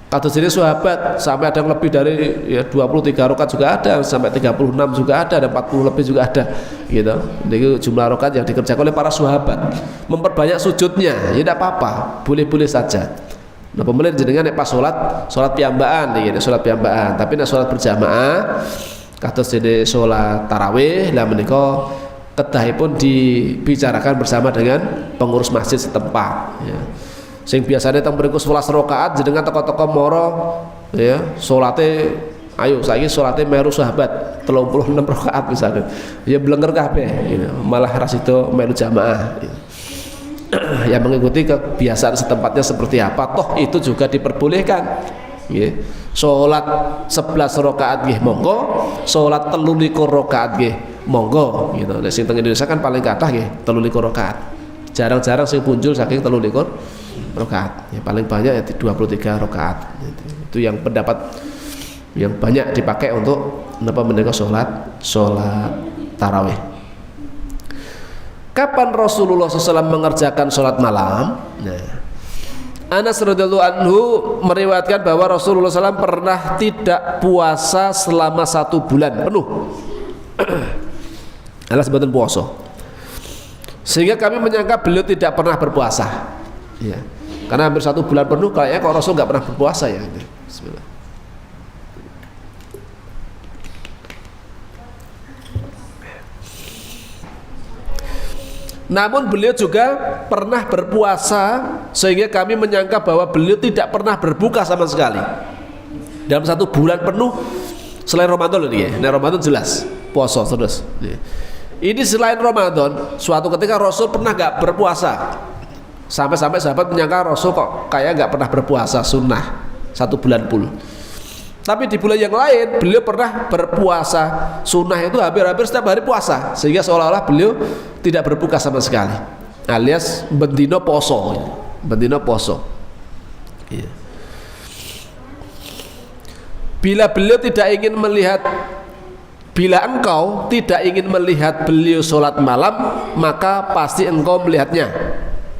Kados jenis sahabat sampai ada yang lebih dari ya 23 rakaat juga ada, sampai 36 juga ada 40 lebih juga ada, gitu. Ini jumlah rakaat yang dikerjakan oleh para sahabat. Memperbanyak sujudnya, ya tidak apa-apa, boleh-boleh saja. Nah, pemelih jenengan nek pas salat piyambakan iki, salat piyambakan, tapi nek salat berjamaah kados dene salat tarawih lah menika kedahipun dibicarakan bersama dengan pengurus masjid setempat, ya. Sing biasanya teng mriku 11 rakaat jenengan teko-teko moro ya salate ayo saiki salate meru sahabat 36 rakaat misalnya ya blenger kabeh ya. Malah ras itu melu jamaah ya. Yang mengikuti kebiasaan setempatnya seperti apa, toh itu juga diperbolehkan ya. Salat 11 rakaat nggih monggo, salat 23 rakaat nggih monggo gitu. Nek sing teng Indonesia kan paling kathah nggih 23 rakaat. Jarang-jarang sing punjul saking 23 rakaat, ya paling banyak ya 23 rakaat. Itu yang pendapat yang banyak dipakai untuk menika sholat tarawih. Kapan Rasulullah SAW mengerjakan sholat malam? Nah, Anas radhiyallahu anhu meriwayatkan bahwa Rasulullah SAW pernah tidak puasa selama 1 bulan penuh. Alas mboten puasa. Sehingga kami menyangka beliau tidak pernah berpuasa. Ya. Karena hampir 1 bulan penuh kayaknya kok Rasul nggak pernah berpuasa ya. Bismillah. Namun beliau juga pernah berpuasa sehingga kami menyangka bahwa beliau tidak pernah berbuka sama sekali dalam 1 bulan penuh selain Ramadan loh dia. Nah Ramadan jelas puasa terus. Ini selain Ramadan, suatu ketika Rasul pernah nggak berpuasa. Sampai-sampai sahabat menyangka Rasul kok kayak nggak pernah berpuasa sunnah 1 bulan full. Tapi di bulan yang lain beliau pernah berpuasa sunnah, itu hampir-hampir setiap hari puasa, sehingga seolah-olah beliau tidak berbuka sama sekali, alias bendino poso, bendino poso. Iya. Bila engkau tidak ingin melihat beliau sholat malam, maka pasti engkau melihatnya.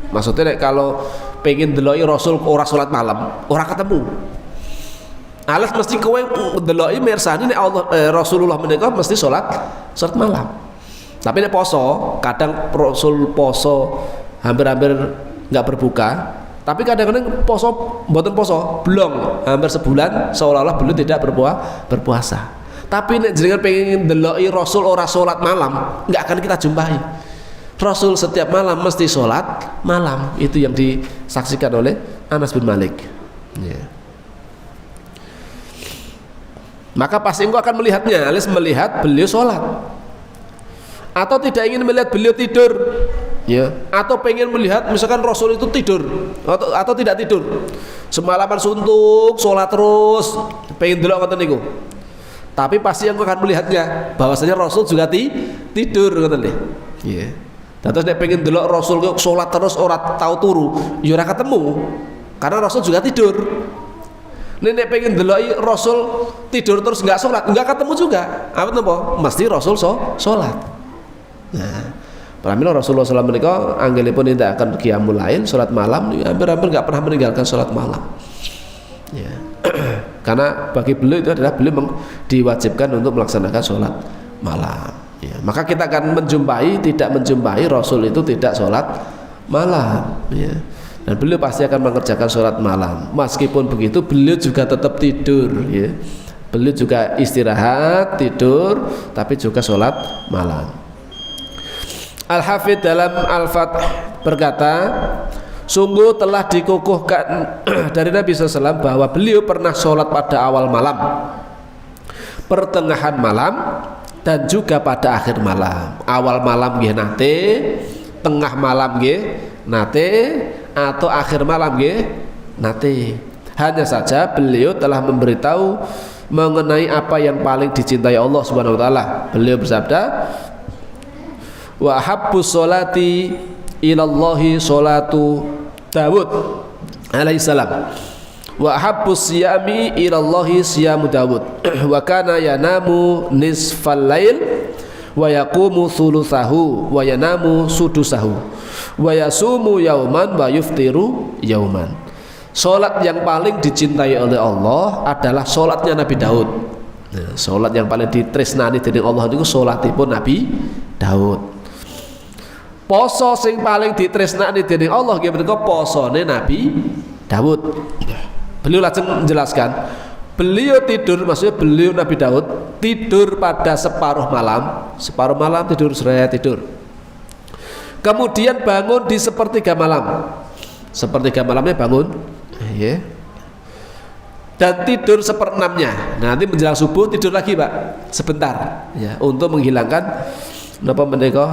Maksudnya kalau pengen deloki Rasul ora sholat malam, ora ketemu. Alas mesti kowe deloki mirsani nek Rasulullah menika mesti sholat malam. Tapi nek poso, kadang Rasul poso hampir-hampir nggak berbuka. Tapi kadang-kadang poso mboten poso, belum hampir sebulan seolah-olah beliau tidak berpuasa. Tapi nek jenengan pengen deloki Rasul ora sholat malam, nggak akan kita jumpai. Rasul setiap malam mesti sholat malam. Itu yang disaksikan oleh Anas bin Malik, ya. Maka pasti engkau akan melihatnya, alias melihat beliau sholat. Atau tidak ingin melihat beliau tidur, ya. Atau pengen melihat misalkan Rasul itu tidur atau tidak tidur, semalaman suntuk sholat terus, pengen delok ngoten niku. Tapi pasti engkau akan melihatnya bahwasanya Rasul juga tidur ngoten nggih, ya. Terus nek pengen delok Rasul kok salat terus ora tau turu, ya ora ketemu. Karena Rasul juga tidur. Nek pengen deloki Rasul tidur terus enggak salat, enggak ketemu juga. Apa napa? Mesti Rasul salat. Nah, pramila Rasulullah SAW menika anggelipun nindakaken qiyamul lail, salat malam, hampir-hampir enggak pernah meninggalkan salat malam. Ya. Karena bagi beliau itu adalah beliau diwajibkan untuk melaksanakan salat malam. Ya, maka kita akan tidak menjumpai Rasul itu tidak sholat malam, ya. Dan beliau pasti akan mengerjakan sholat malam. Meskipun begitu beliau juga tetap tidur, ya. Beliau juga istirahat tidur, tapi juga sholat malam. Al-Hafidh dalam Al-Fath berkata, sungguh telah dikukuhkan dari Nabi SAW bahwa beliau pernah sholat pada awal malam, pertengahan malam, dan juga pada akhir malam. Awal malam nggih nate, tengah malam nggih nate, atau akhir malam nggih nate. Hanya saja beliau telah memberitahu mengenai apa yang paling dicintai Allah Subhanahu wa taala. Beliau bersabda, wa habbus sholati ilallahi sholatu Dawud alaihi salam, wa habbus siyami ilallahi siyamu Dawud, wa kana yanamu nisfal lail wa yaqumu thuluthahu wa yanamu sudusahu. Wa yasumu yauman wa yuftiru yauman. Salat yang paling dicintai oleh Allah adalah salatnya Nabi Daud. Nah, salat yang paling ditresnani dening Allah niku salatipun Nabi Daud. Poso sing paling ditresnani dening Allah nggih menika posone Nabi Daud. Beliau lajeng menjelaskan, beliau tidur, maksudnya beliau Nabi Daud tidur pada separuh malam tidur tidur. Kemudian bangun di sepertiga malamnya bangun, ya. Dan tidur seperenamnya. Nanti menjelang subuh tidur lagi, Pak, sebentar, ya, untuk menghilangkan napa menika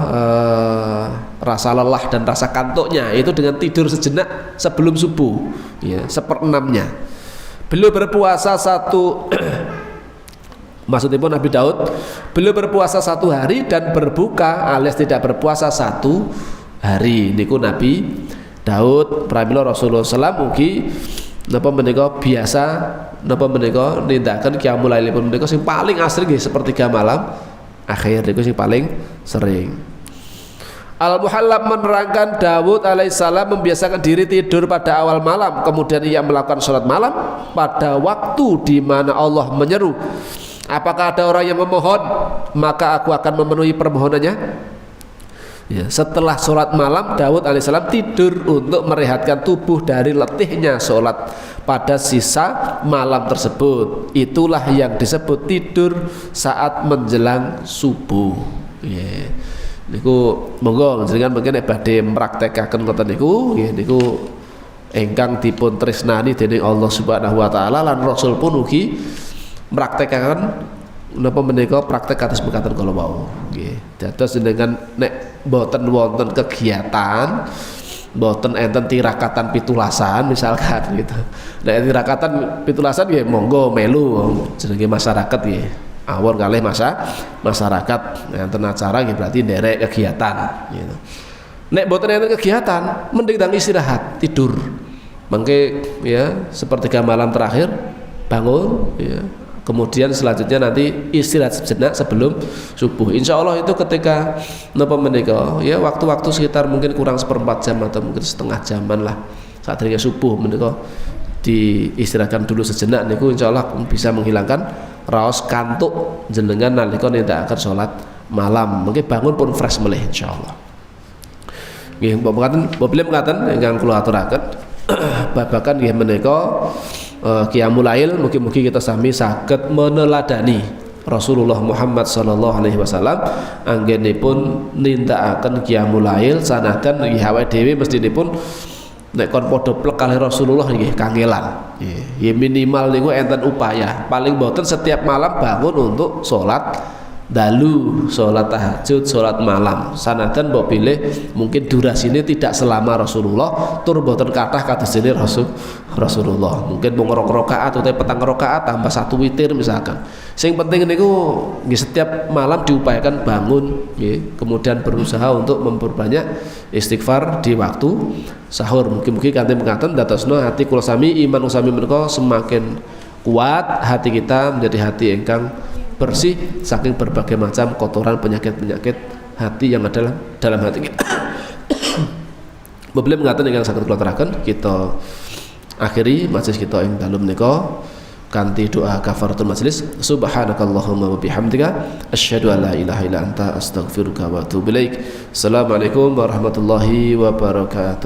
rasa lelah dan rasa kantuknya, itu dengan tidur sejenak sebelum subuh, ya, seperenamnya. Beliau berpuasa maksudnya Nabi Daud, beliau berpuasa 1 hari dan berbuka alias tidak berpuasa 1 hari. Niku Nabi Daud pramila Rasulullah sallallahu mugi napa menika biasa napa menika nindakaken qiyamul lailipun menika sing paling asring nggih sepertiga malam akhir niku sing paling sering. Al-Muhallab menerangkan Daud alaihissalam membiasakan diri tidur pada awal malam, kemudian ia melakukan sholat malam pada waktu di mana Allah menyeru, apakah ada orang yang memohon maka aku akan memenuhi permohonannya. Ya, setelah sholat malam Daud alaihissalam tidur untuk merehatkan tubuh dari letihnya sholat pada sisa malam tersebut. Itulah yang disebut tidur saat menjelang subuh. Ya. Niku monggo jenengan mungkin badhe mraktekaken ngoten niku nggih niku ingkang dipun tresnani dening Allah Subhanahu wa taala lan Rasul pun ugi mraktekaken napa menika praktek kados mekaten kala wau nggih. Dados jenengan nek mboten wonten kegiatan, mboten enten tirakatan pitulasan misalkan gitu. Nek tirakatan pitulasan nggih monggo melu jenenge masyarakat nggih. Awor kalih masyarakat enten acara nggih berarti nderek kegiatan gitu. Nek mboten enten kegiatan mending dang istirahat tidur. Mangke ya sepertiga malam terakhir bangun ya. Kemudian selanjutnya nanti istirahat sejenak sebelum subuh. Insya Allah itu ketika napa menika ya waktu-waktu sekitar mungkin kurang 1/4 jam atau mungkin setengah jaman lah saat dirinya subuh menika diistirahatkan dulu sejenak niku insya Allah bisa menghilangkan raos kantuk jenengan nalika nindakaken salat malam. Mungkin bangun pun fresh melih insyaallah. Nggih problem ngaten ingkang kula aturaken babakan nggih menika qiyamul lail, mugi-mugi kita sami saged meneladani Rasulullah Muhammad sallallahu alaihi wasallam anggenipun nindakaken qiyamul lail sanajan nggih awake dhewe mestinipun nek kon padha plek kalih Rasulullah nggih kangelan. Ya minimal niku enten upaya. Paling boten setiap malam bangun untuk salat dalu, salat tahajud, salat malam. Sanajan mbok pilih mungkin durasine tidak selama Rasulullah, tur boten kathah kados dene Rasulullah. Mungkin mung 2 rakaat atau 4 rakaat tambah 1 witir misalkan. Sing penting niku nggih setiap malam diupayakan bangun nggih, kemudian berusaha untuk memperbanyak istighfar di waktu sahur. Mungkin-mungkin kanthi mekaten dadosna hati kula sami iman usami menika semakin kuat, hati kita menjadi hati ingkang bersih saking berbagai macam kotoran penyakit-penyakit hati yang ada dalam hati kita. Problem ngaten ingkang saged kula teraken, kita akhiri majelis kita ing dalem menika kanthi doa kafaratul majelis. Subhanakallahumma wa bihamdika asyhadu an la ilaha illa anta astaghfiruka wa atubu ilaik. Assalamualaikum warahmatullahi wabarakatuh.